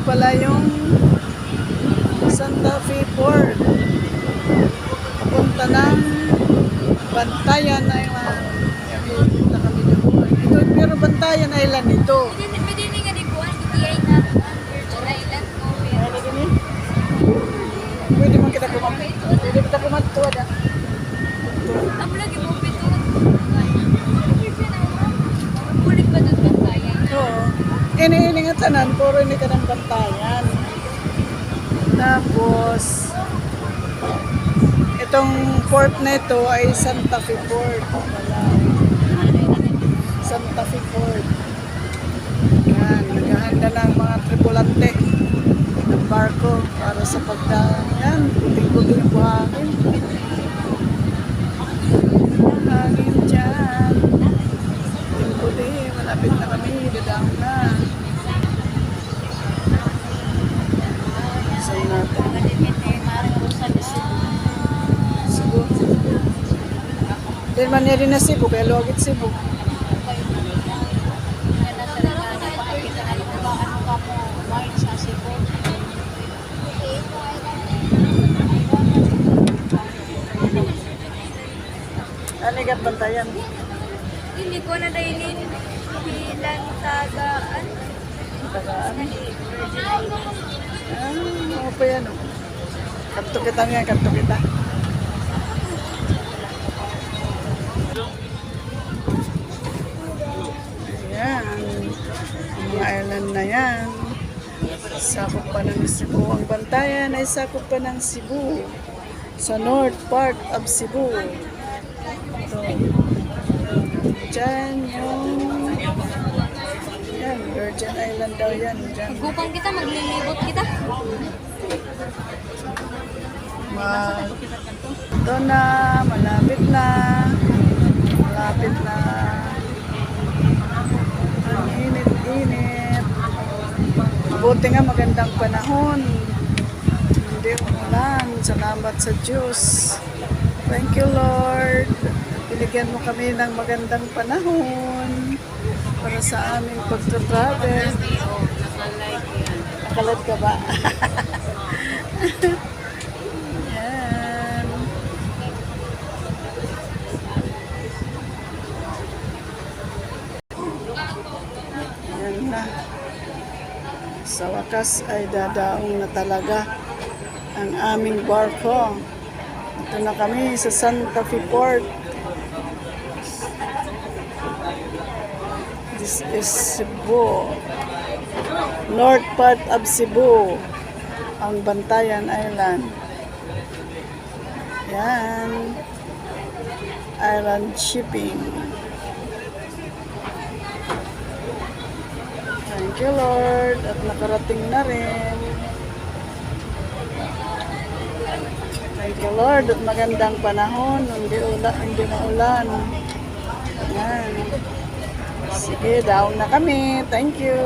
pala yung Santa Fe Port. Papunta ng Bantayan Island. Punta kami doon. Ito, pero Bantayan Island ito. Pwede nga di buwan, itiay na Virgin Island ko. Pwede man kita kumapit. Pwede kita kumatuwa da. Amo lagi mo pito. Bulik ba doon Bantayan? Oo. Ini nga tanan, puro ini ka ng Bantayan. Tapos, itong port na ito ay Santa Fe Port. Santa Fe Port. Yan, naghahanda ng mga tripulante ng barko para sa pagdaan. Yan, puting-puting yung buhangin. Hangin dyan. Puting-puting, malapit na kami, dadaan na. Saan natin? Cebu. Din man rin na Cebu, kaya luwagit Cebu. Anigat Bantayan. Hindi ko na dahil ilan tagaan. Tagaan. Ano pa yan? Kanto kita nga, kanto kita. Ayan. Ang mga island na yan. Sakop pa ng Cebu. Ang Bantayan ay sakop pa ng Cebu. Sa north part of Cebu. Ito. Diyan yung... Yan, Virgin Island daw yan. Diyan. Gupang kita, maglilibot kita. Doon na, malapit na. Malapit na. Ang init-init. Buti nga magandang panahon. Hindi umulan. Salamat sa Diyos. Thank you, Lord. Binigyan mo kami ng magandang panahon para sa aming pagta-travel. Nakalat ka ba? Yan. Yan na. Sa wakas ay dadaong na talaga ang aming barko. Ito na kami sa Santa Fe Port. This is Cebu. North part of Cebu. Ang Bantayan Island. Yan. Island shipping. Thank you, Lord. At nakarating na rin. Thank you, Lord. At magandang panahon. Hindi maulan. Yan. Sige, down na kami. Thank you.